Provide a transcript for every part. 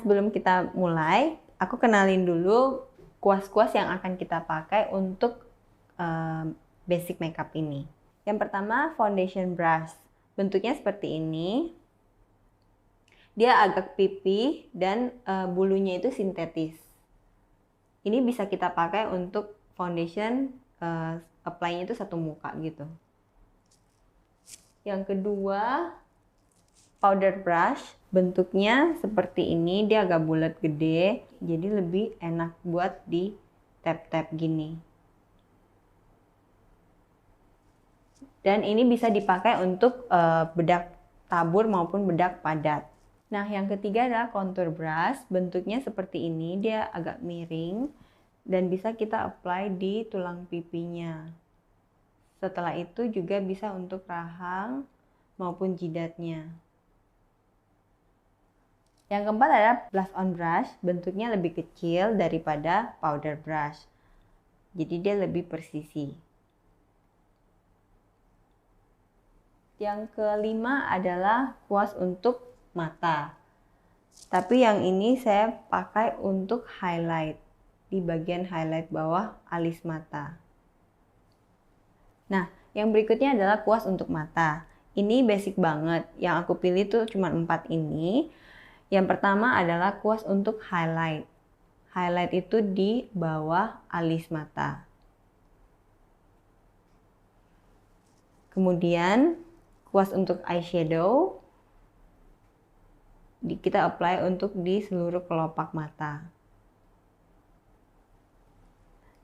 sebelum kita mulai, aku kenalin dulu kuas-kuas yang akan kita pakai untuk basic makeup ini. Yang pertama, foundation brush. Bentuknya seperti ini. Dia agak pipih dan bulunya itu sintetis. Ini bisa kita pakai untuk foundation, apply-nya itu satu muka gitu. Yang kedua, powder brush. Bentuknya seperti ini, dia agak bulat gede, jadi lebih enak buat di tap-tap gini. Dan ini bisa dipakai untuk bedak tabur maupun bedak padat. Nah, yang ketiga adalah contour brush. Bentuknya seperti ini, dia agak miring dan bisa kita apply di tulang pipinya. Setelah itu juga bisa untuk rahang maupun jidatnya. Yang keempat adalah blush on brush. Bentuknya lebih kecil daripada powder brush. Jadi dia lebih persisi. Yang kelima adalah kuas untuk mata. Tapi yang ini saya pakai untuk highlight. Di bagian highlight bawah alis mata. Nah, yang berikutnya adalah kuas untuk mata. Ini basic banget. Yang aku pilih tuh cuma 4 ini. Yang pertama adalah kuas untuk highlight. Highlight itu di bawah alis mata. Kemudian kuas untuk eyeshadow. Kita apply untuk di seluruh kelopak mata.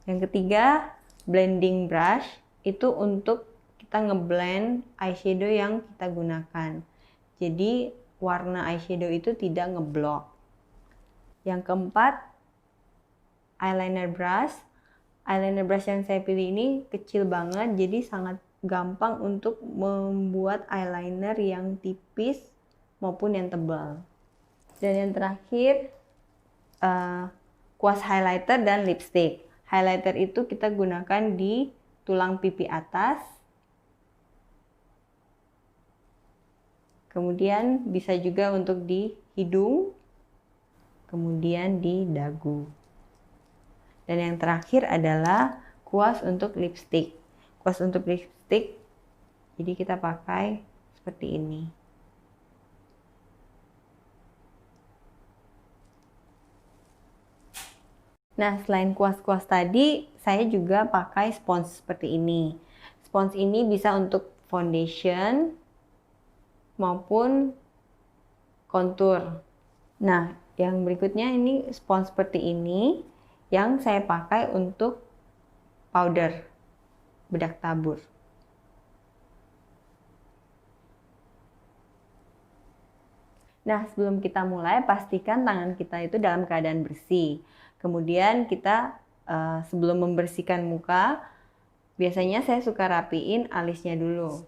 Yang ketiga, blending brush. Itu untuk kita ngeblend eyeshadow yang kita gunakan. Jadi warna eyeshadow itu tidak ngeblok. Yang keempat, eyeliner brush. Eyeliner brush yang saya pilih ini kecil banget, jadi sangat gampang untuk membuat eyeliner yang tipis maupun yang tebal. Dan yang terakhir, kuas highlighter dan lipstick. Highlighter itu kita gunakan di tulang pipi atas. Kemudian bisa juga untuk di hidung, kemudian di dagu. Dan yang terakhir adalah kuas untuk lipstick. Kuas untuk lipstick, jadi kita pakai seperti ini. Nah, selain kuas-kuas tadi, saya juga pakai spons seperti ini. Spons ini bisa untuk foundation maupun contour. Nah, yang berikutnya ini spons seperti ini yang saya pakai untuk powder bedak tabur. Nah, sebelum kita mulai, pastikan tangan kita itu dalam keadaan bersih. Kemudian kita sebelum membersihkan muka, biasanya saya suka rapiin alisnya dulu.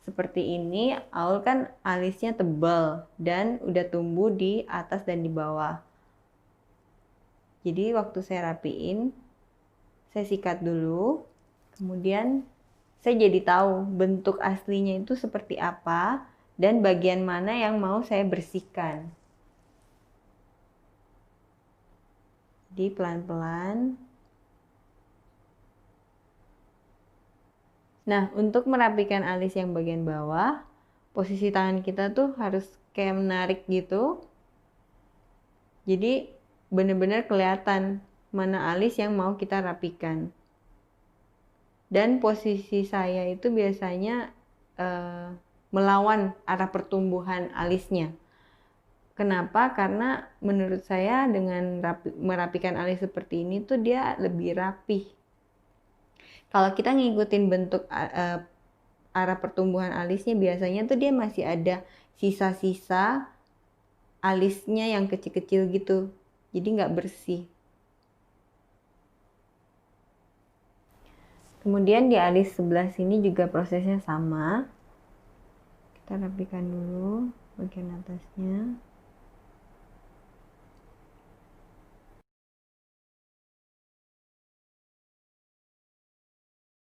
Seperti ini, Aul kan alisnya tebal dan udah tumbuh di atas dan di bawah. Jadi waktu saya rapiin, saya sikat dulu. Kemudian saya jadi tahu bentuk aslinya itu seperti apa dan bagian mana yang mau saya bersihkan. Jadi pelan-pelan. Nah, untuk merapikan alis yang bagian bawah, posisi tangan kita tuh harus kayak menarik gitu. Jadi benar-benar kelihatan mana alis yang mau kita rapikan. Dan posisi saya itu biasanya melawan arah pertumbuhan alisnya. Kenapa? Karena menurut saya dengan merapikan alis seperti ini tuh dia lebih rapih. Kalau kita ngikutin bentuk arah pertumbuhan alisnya, biasanya tuh dia masih ada sisa-sisa alisnya yang kecil-kecil gitu. Jadi nggak bersih. Kemudian di alis sebelah sini juga prosesnya sama. Kita rapikan dulu bagian atasnya.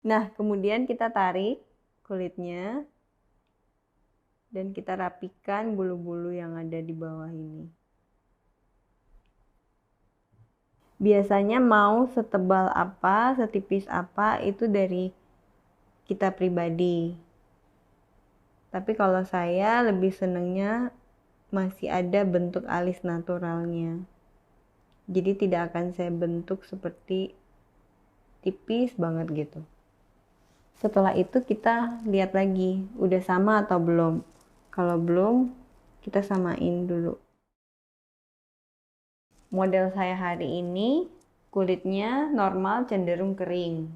Nah, kemudian kita tarik kulitnya dan kita rapikan bulu-bulu yang ada di bawah ini. Biasanya mau setebal apa, setipis apa itu dari kita pribadi. Tapi kalau saya lebih senengnya masih ada bentuk alis naturalnya. Jadi tidak akan saya bentuk seperti tipis banget gitu. Setelah itu kita lihat lagi, udah sama atau belum. Kalau belum, kita samain dulu. Model saya hari ini kulitnya normal cenderung kering.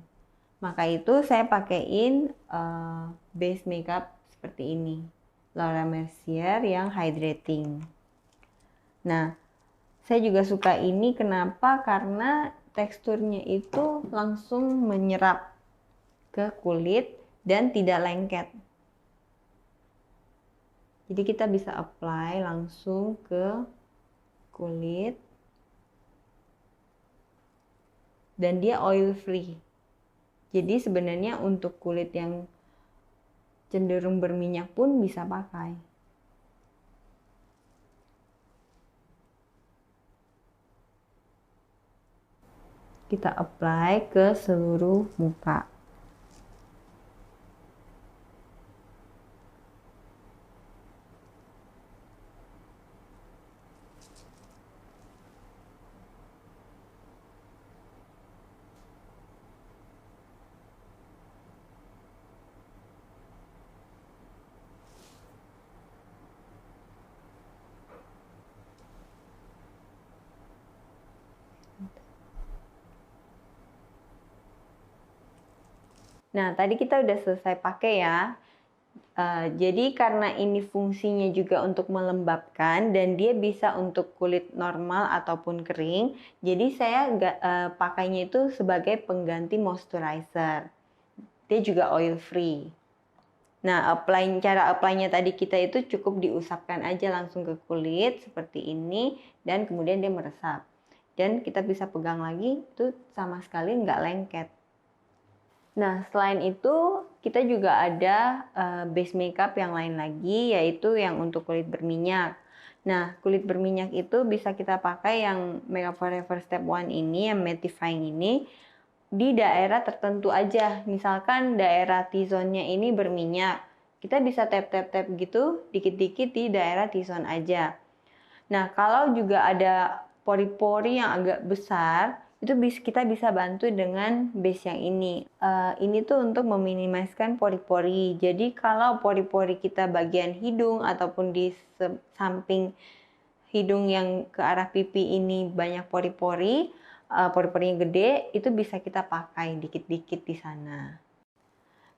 Maka itu saya pakaiin base makeup seperti ini. Laura Mercier yang hydrating. Nah, saya juga suka ini kenapa? Karena teksturnya itu langsung menyerap ke kulit dan tidak lengket. Jadi kita bisa apply langsung ke kulit dan dia oil free. Jadi sebenarnya untuk kulit yang cenderung berminyak pun bisa pakai. Kita apply ke seluruh muka. Nah, tadi kita udah selesai pakai ya. Jadi karena ini fungsinya juga untuk melembabkan dan dia bisa untuk kulit normal ataupun kering, jadi saya pakainya itu sebagai pengganti moisturizer. Dia juga oil free. Nah, cara apply-nya tadi kita itu cukup diusapkan aja langsung ke kulit seperti ini dan kemudian dia meresap. Dan kita bisa pegang lagi, itu sama sekali nggak lengket. Nah, selain itu kita juga ada base makeup yang lain lagi, yaitu yang untuk kulit berminyak. Nah, kulit berminyak itu bisa kita pakai yang Makeup Forever Step 1 ini, yang mattifying ini, di daerah tertentu aja. Misalkan daerah T-zone-nya ini berminyak, kita bisa tap-tap-tap gitu, dikit-dikit di daerah T-zone aja. Nah, kalau juga ada pori-pori yang agak besar, itu kita bisa bantu dengan base yang ini. Ini tuh untuk meminimalkan pori-pori. Jadi kalau pori-pori kita bagian hidung ataupun di samping hidung yang ke arah pipi ini banyak pori-pori, pori-porinya gede, itu bisa kita pakai dikit-dikit di sana.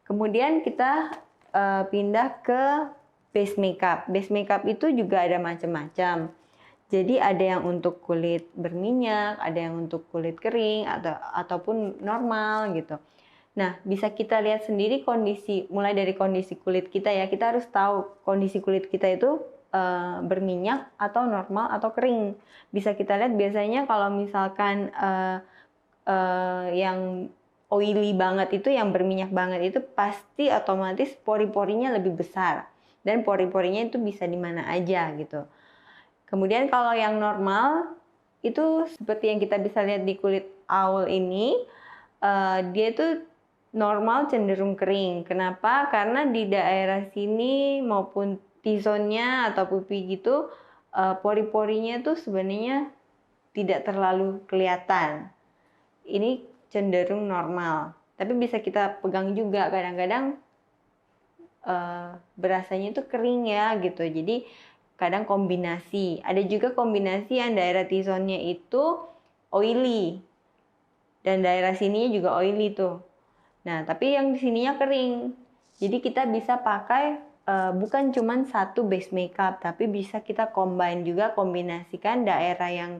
Kemudian kita pindah ke base makeup. Base makeup itu juga ada macam-macam. Jadi ada yang untuk kulit berminyak, ada yang untuk kulit kering ataupun normal gitu. Nah, bisa kita lihat sendiri mulai dari kondisi kulit kita ya. Kita harus tahu kondisi kulit kita itu berminyak atau normal atau kering. Bisa kita lihat biasanya kalau misalkan yang oily banget itu, yang berminyak banget itu pasti otomatis pori-porinya lebih besar. Dan pori-porinya itu bisa di mana aja gitu. Kemudian kalau yang normal, itu seperti yang kita bisa lihat di kulit owl ini, dia itu normal cenderung kering. Kenapa? Karena di daerah sini maupun T-zone-nya atau pipi gitu, pori-porinya tuh sebenarnya tidak terlalu kelihatan. Ini cenderung normal. Tapi bisa kita pegang juga, kadang-kadang berasanya itu kering ya gitu. Jadi kadang kombinasi. Ada juga kombinasi yang daerah T-zone-nya itu oily. Dan daerah sininya juga oily tuh. Nah, tapi yang di sininya kering. Jadi kita bisa pakai bukan cuma satu base makeup, tapi bisa kita combine juga, kombinasikan daerah yang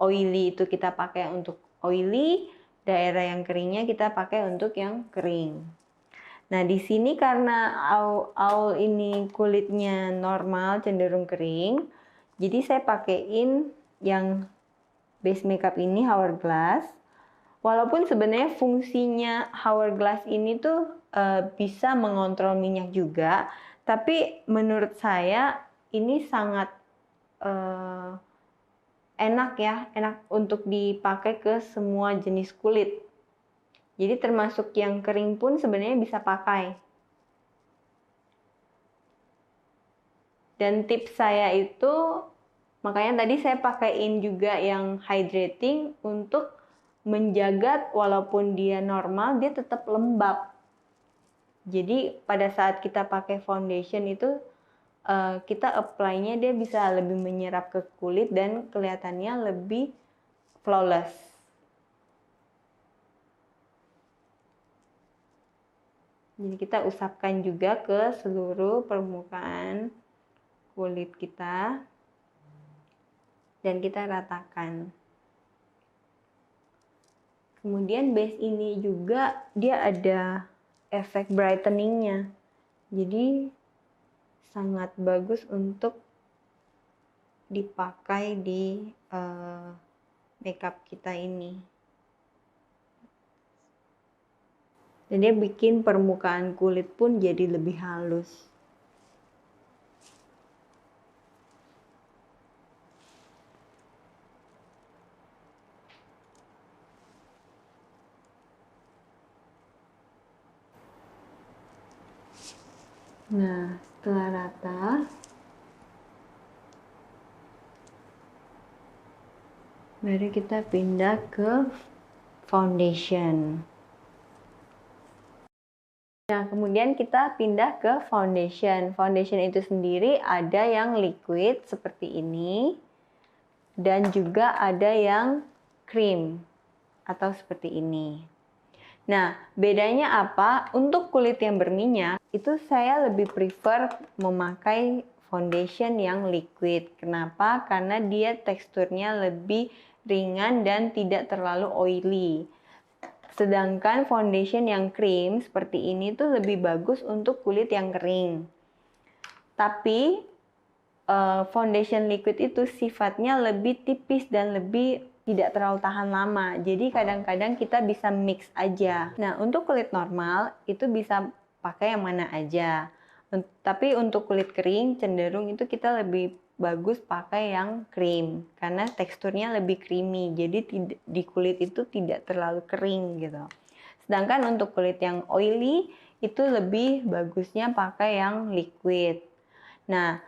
oily itu kita pakai untuk oily, daerah yang keringnya kita pakai untuk yang kering. Nah, di sini karena owl ini kulitnya normal, cenderung kering, jadi saya pakaiin yang base makeup ini Hourglass. Walaupun sebenarnya fungsinya Hourglass ini tuh bisa mengontrol minyak juga, tapi menurut saya ini sangat enak ya, enak untuk dipakai ke semua jenis kulit. Jadi termasuk yang kering pun sebenarnya bisa pakai. Dan tips saya itu, makanya tadi saya pakaiin juga yang hydrating untuk menjaga walaupun dia normal, dia tetap lembab. Jadi pada saat kita pakai foundation itu, kita apply-nya dia bisa lebih menyerap ke kulit dan kelihatannya lebih flawless. Jadi kita usapkan juga ke seluruh permukaan kulit kita dan kita ratakan. Kemudian base ini juga dia ada efek brightening-nya. Jadi sangat bagus untuk dipakai di makeup kita ini. Dan dia bikin permukaan kulit pun jadi lebih halus. Nah, setelah rata, mari kita pindah ke foundation. Nah, kemudian kita pindah ke foundation. Foundation itu sendiri ada yang liquid seperti ini, dan juga ada yang cream atau seperti ini. Nah, bedanya apa? Untuk kulit yang berminyak, itu saya lebih prefer memakai foundation yang liquid. Kenapa? Karena dia teksturnya lebih ringan dan tidak terlalu oily. Sedangkan foundation yang cream seperti ini tuh lebih bagus untuk kulit yang kering. Tapi foundation liquid itu sifatnya lebih tipis dan lebih tidak terlalu tahan lama. Jadi kadang-kadang kita bisa mix aja. Nah, untuk kulit normal itu bisa pakai yang mana aja. Tapi untuk kulit kering cenderung itu kita lebih bagus pakai yang cream karena teksturnya lebih creamy. Jadi di kulit itu tidak terlalu kering gitu. Sedangkan untuk kulit yang oily itu lebih bagusnya pakai yang liquid. Nah,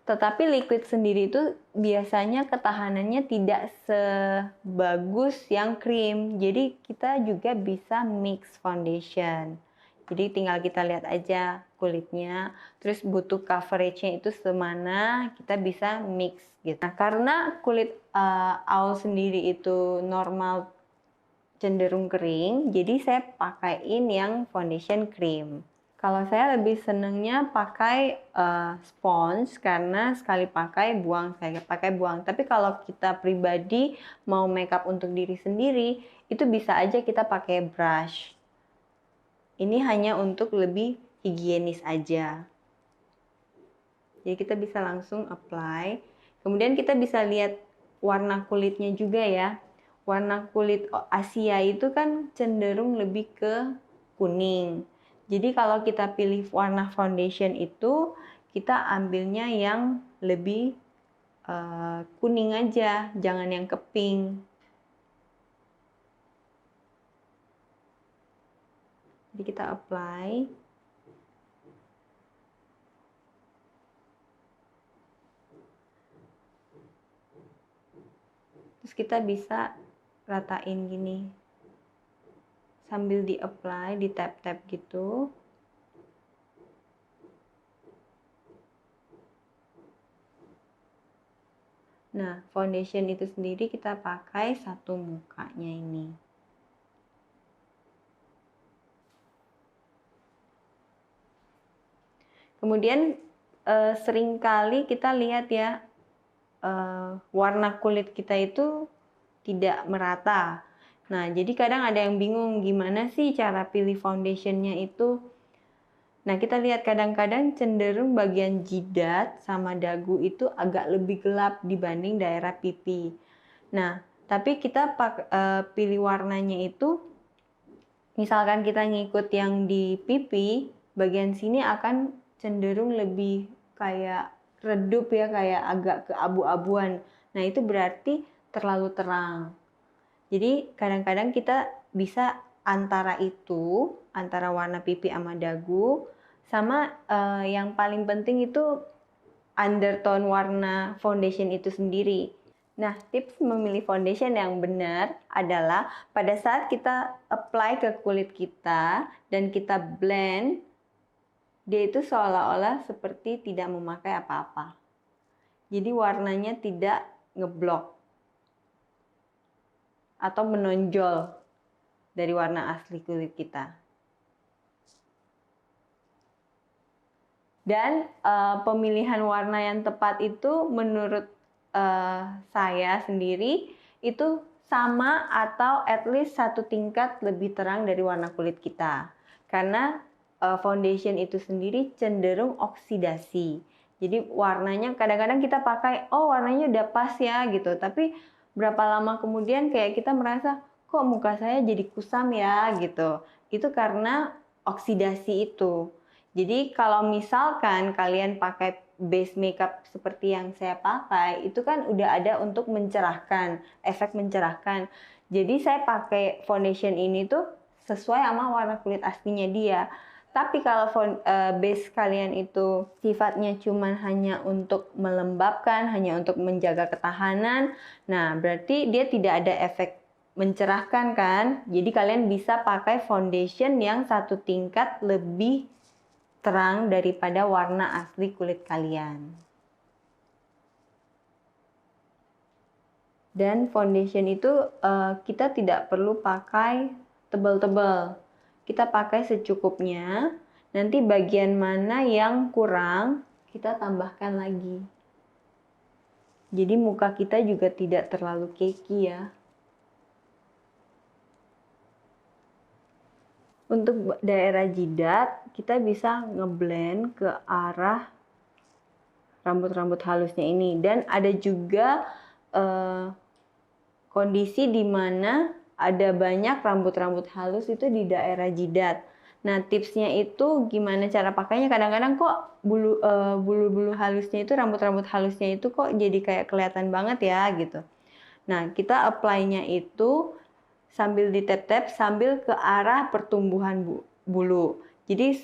tetapi liquid sendiri itu biasanya ketahanannya tidak sebagus yang cream. Jadi kita juga bisa mix foundation. Jadi tinggal kita lihat aja kulitnya, terus butuh coveragenya itu semana, kita bisa mix gitu. Nah, karena kulit Aul sendiri itu normal cenderung kering, jadi saya pakaiin yang foundation cream. Kalau saya lebih senengnya pakai spons karena sekali pakai buang, sekali pakai buang. Tapi kalau kita pribadi mau makeup untuk diri sendiri, itu bisa aja kita pakai brush. Ini hanya untuk lebih higienis aja. Jadi kita bisa langsung apply. Kemudian kita bisa lihat warna kulitnya juga ya. Warna kulit Asia itu kan cenderung lebih ke kuning. Jadi kalau kita pilih warna foundation itu, kita ambilnya yang lebih kuning aja, jangan yang ke pink. Jadi kita apply. Terus kita bisa ratain gini. Sambil di-apply, di tap-tap gitu. Nah, foundation itu sendiri kita pakai satu mukanya ini. Kemudian seringkali kita lihat ya, warna kulit kita itu tidak merata. Nah, jadi kadang ada yang bingung gimana sih cara pilih foundationnya itu. Nah, kita lihat kadang-kadang cenderung bagian jidat sama dagu itu agak lebih gelap dibanding daerah pipi. Nah, tapi kita pilih warnanya itu, misalkan kita ngikut yang di pipi, bagian sini akan cenderung lebih kayak redup ya, kayak agak keabu-abuan. Nah, itu berarti terlalu terang. Jadi kadang-kadang kita bisa antara itu, antara warna pipi sama dagu, sama yang paling penting itu undertone warna foundation itu sendiri. Nah, tips memilih foundation yang benar adalah pada saat kita apply ke kulit kita dan kita blend, dia itu seolah-olah seperti tidak memakai apa-apa. Jadi warnanya tidak ngeblok atau menonjol dari warna asli kulit kita. Dan pemilihan warna yang tepat itu menurut saya sendiri itu sama atau at least satu tingkat lebih terang dari warna kulit kita. Karena foundation itu sendiri cenderung oksidasi. Jadi warnanya kadang-kadang kita pakai, oh warnanya udah pas ya gitu. Tapi berapa lama kemudian kayak kita merasa, kok muka saya jadi kusam ya gitu. Itu karena oksidasi itu. Jadi kalau misalkan kalian pakai base makeup seperti yang saya pakai, itu kan udah ada untuk mencerahkan, efek mencerahkan. Jadi saya pakai foundation ini tuh sesuai sama warna kulit aslinya dia. Tapi kalau base kalian itu sifatnya cuman hanya untuk melembabkan, hanya untuk menjaga ketahanan, nah berarti dia tidak ada efek mencerahkan kan. Jadi kalian bisa pakai foundation yang satu tingkat lebih terang daripada warna asli kulit kalian. Dan foundation itu kita tidak perlu pakai tebal-tebal. Kita pakai secukupnya. Nanti bagian mana yang kurang kita tambahkan lagi. Jadi muka kita juga tidak terlalu cakey ya. Untuk daerah jidat, kita bisa ngeblend ke arah rambut-rambut halusnya ini. Dan ada juga kondisi di mana ada banyak rambut-rambut halus itu di daerah jidat. Nah, tipsnya itu gimana cara pakainya? Kadang-kadang kok bulu-bulu halusnya itu, rambut-rambut halusnya itu kok jadi kayak kelihatan banget ya gitu. Nah, kita apply-nya itu sambil ditep-tep sambil ke arah pertumbuhan bulu. Jadi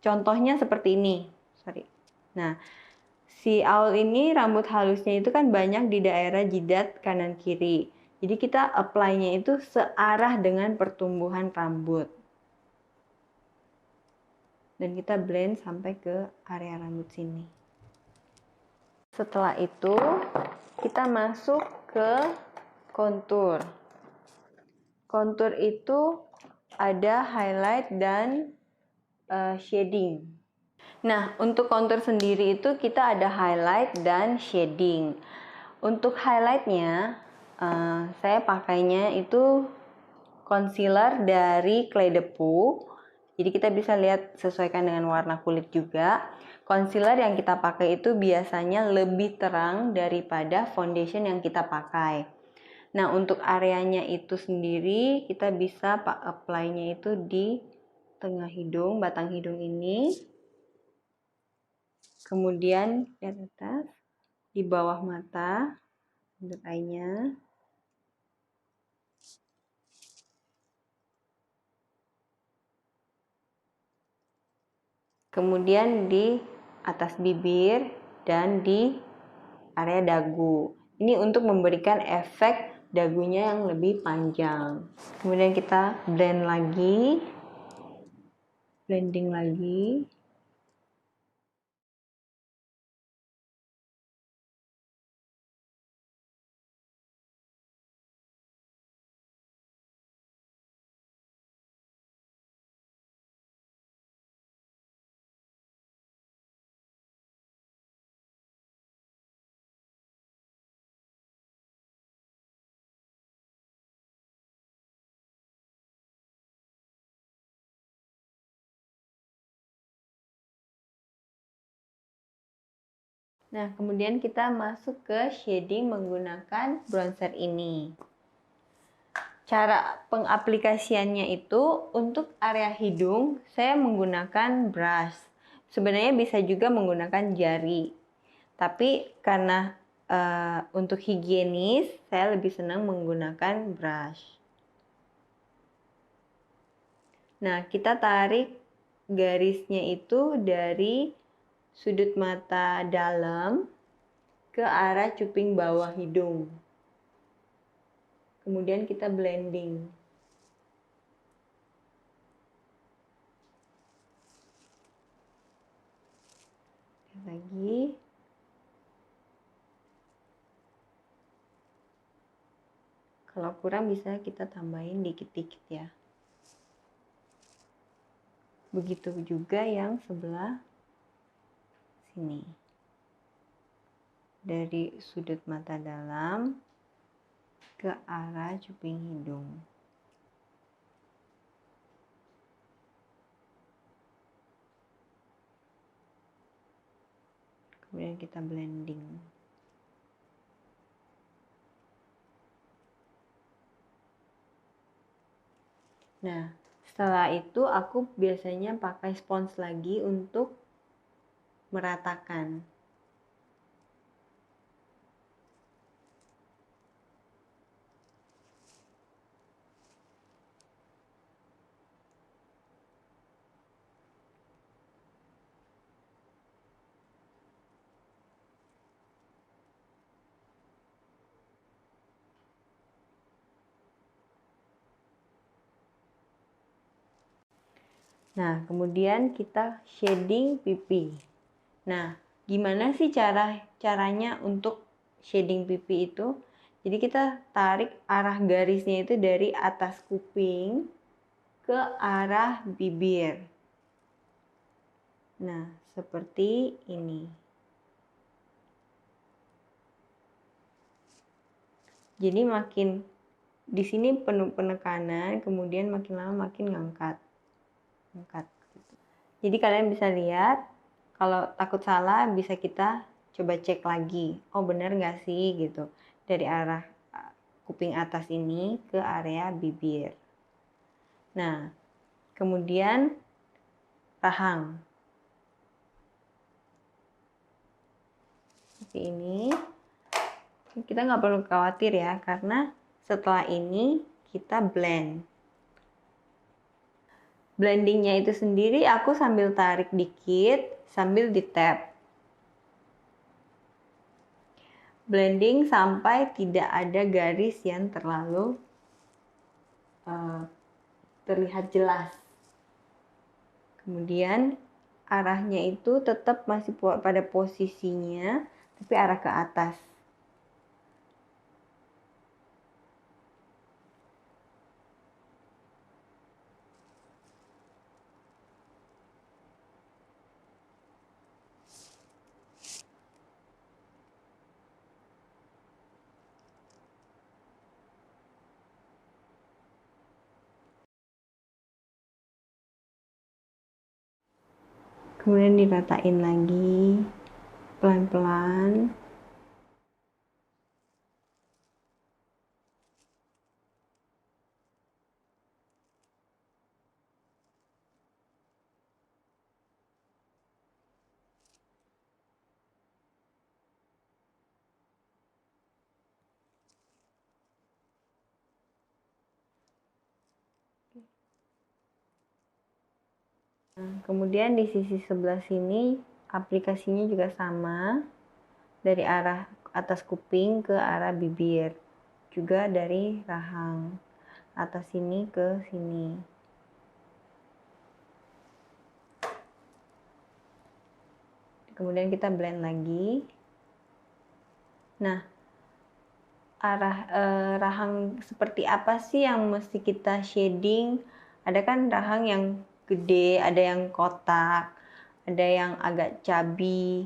contohnya seperti ini. Sorry. Nah, si Aul ini rambut halusnya itu kan banyak di daerah jidat kanan kiri. Jadi kita apply-nya itu searah dengan pertumbuhan rambut. Dan kita blend sampai ke area rambut sini. Setelah itu kita masuk ke kontur. Kontur itu ada highlight dan shading. Nah, untuk kontur sendiri itu kita ada highlight dan shading. Untuk highlightnya, saya pakainya itu concealer dari Clé de Peau. Jadi kita bisa lihat sesuaikan dengan warna kulit juga. Concealer yang kita pakai itu biasanya lebih terang daripada foundation yang kita pakai. Nah, untuk areanya itu sendiri kita bisa apply-nya itu di tengah hidung, batang hidung ini. Kemudian lihat atas, di bawah mata, under eye-nya. Kemudian di atas bibir dan di area dagu. Ini untuk memberikan efek dagunya yang lebih panjang. Kemudian kita blend lagi, blending lagi. Nah, kemudian kita masuk ke shading menggunakan bronzer ini. Cara pengaplikasiannya itu untuk area hidung, saya menggunakan brush. Sebenarnya bisa juga menggunakan jari. Tapi karena untuk higienis, saya lebih senang menggunakan brush. Nah, kita tarik garisnya itu dari sudut mata dalam ke arah cuping bawah hidung. Kemudian kita blending. Lagi. Kalau kurang bisa kita tambahin dikit-dikit ya. Begitu juga yang sebelah sini. Dari sudut mata dalam ke arah cuping hidung. Kemudian kita blending. Nah, setelah itu aku biasanya pakai spons lagi untuk meratakan. Nah, kemudian kita shading pipi. Nah, gimana sih caranya untuk shading pipi itu? Jadi kita tarik arah garisnya itu dari atas kuping ke arah bibir. Nah, seperti ini. Jadi makin di sini penuh penekanan, kemudian makin lama makin ngangkat. Jadi kalian bisa lihat, kalau takut salah bisa kita coba cek lagi. Oh benar nggak sih gitu. Dari arah kuping atas ini ke area bibir. Nah, kemudian rahang. Seperti ini. Kita nggak perlu khawatir ya, karena setelah ini kita blend. Blendingnya itu sendiri aku sambil tarik dikit, sambil di tap. Blending sampai tidak ada garis yang terlalu terlihat jelas. Kemudian arahnya itu tetap masih pada posisinya, tapi arah ke atas. Kemudian diratain lagi pelan-pelan. Nah, kemudian di sisi sebelah sini aplikasinya juga sama, dari arah atas kuping ke arah bibir, juga dari rahang atas sini ke sini. Kemudian kita blend lagi. Nah, arah rahang seperti apa sih yang mesti kita shading? Ada kan rahang yang gede, ada yang kotak, ada yang agak chubby.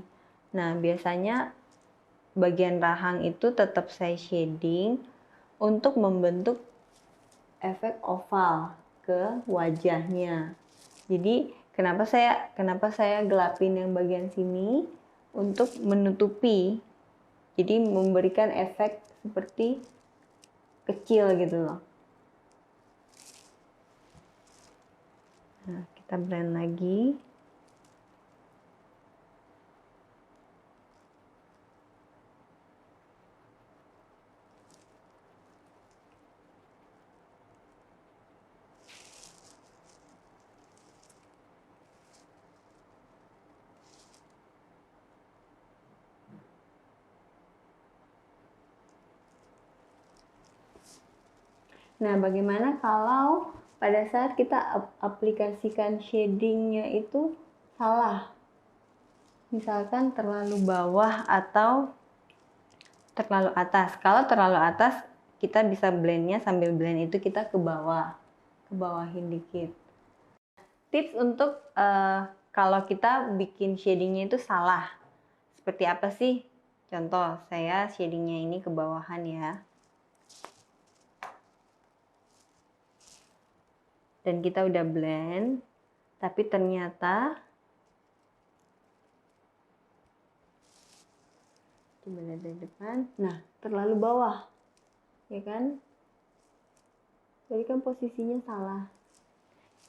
Nah, biasanya bagian rahang itu tetap saya shading untuk membentuk efek oval ke wajahnya. Jadi kenapa saya gelapin yang bagian sini untuk menutupi, jadi memberikan efek seperti kecil gitu loh. Nah, kita blend lagi. Nah, bagaimana kalau pada saat kita aplikasikan shadingnya itu salah? Misalkan terlalu bawah atau terlalu atas. Kalau terlalu atas, kita bisa blendnya sambil blend itu kita ke bawah, ke bawahin dikit. Tips untuk kalau kita bikin shadingnya itu salah, seperti apa sih? Contoh, saya shadingnya ini ke bawahan ya. Dan kita udah blend, tapi ternyata coba lihat dari depan, nah terlalu bawah, ya kan? Jadi kan posisinya salah.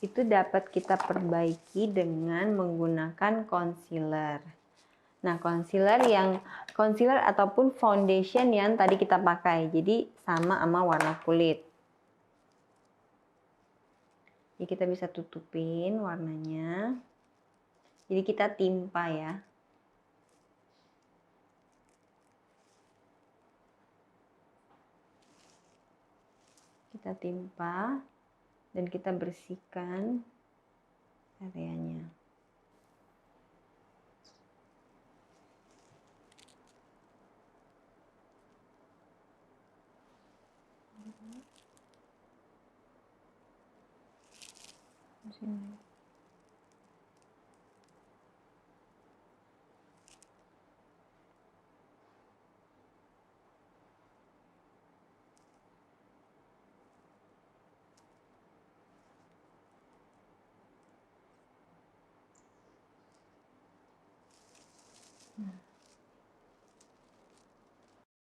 Itu dapat kita perbaiki dengan menggunakan concealer. Nah, concealer ataupun foundation yang tadi kita pakai, jadi sama warna kulit. Jadi kita bisa tutupin warnanya. Jadi kita timpa ya. Kita timpa dan kita bersihkan areanya. Sini.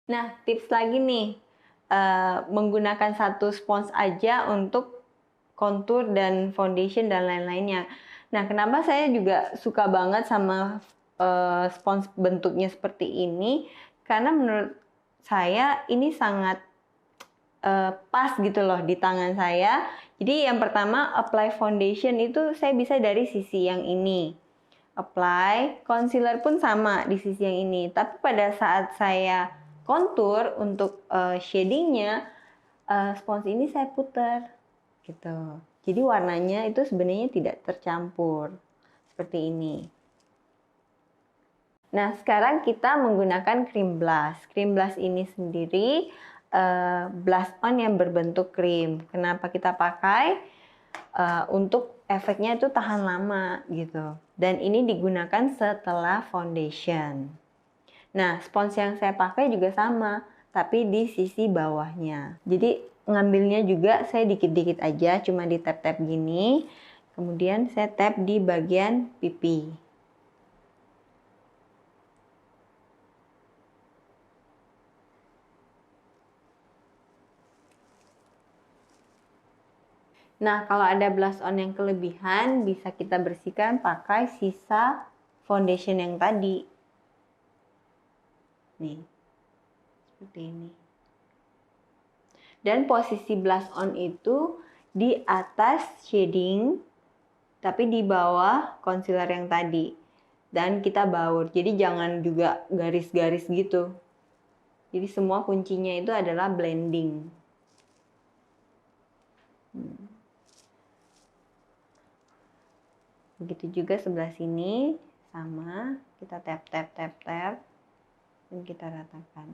Nah, tips lagi nih, menggunakan satu spons aja untuk contour dan foundation dan lain-lainnya. Nah, kenapa saya juga suka banget sama spons bentuknya seperti ini? Karena menurut saya ini sangat pas gitu loh di tangan saya. Jadi yang pertama apply foundation itu saya bisa dari sisi yang ini. Apply concealer pun sama di sisi yang ini. Tapi pada saat saya contour untuk shadingnya, spons ini saya putar gitu. Jadi warnanya itu sebenarnya tidak tercampur seperti ini. Nah, sekarang kita menggunakan cream blush. Cream blush ini sendiri blush on yang berbentuk krim. Kenapa kita pakai? Untuk efeknya itu tahan lama gitu. Dan ini digunakan setelah foundation. Nah, spons yang saya pakai juga sama, tapi di sisi bawahnya. Jadi ngambilnya juga saya dikit-dikit aja, cuma di tap-tap gini. Kemudian saya tap di bagian pipi. Nah, kalau ada blush on yang kelebihan, bisa kita bersihkan pakai sisa foundation yang tadi. Nih, seperti ini. Dan posisi blush on itu di atas shading, tapi di bawah concealer yang tadi. Dan kita baur, jadi jangan juga garis-garis gitu. Jadi semua kuncinya itu adalah blending. Begitu juga sebelah sini, sama, kita tap dan kita ratakan.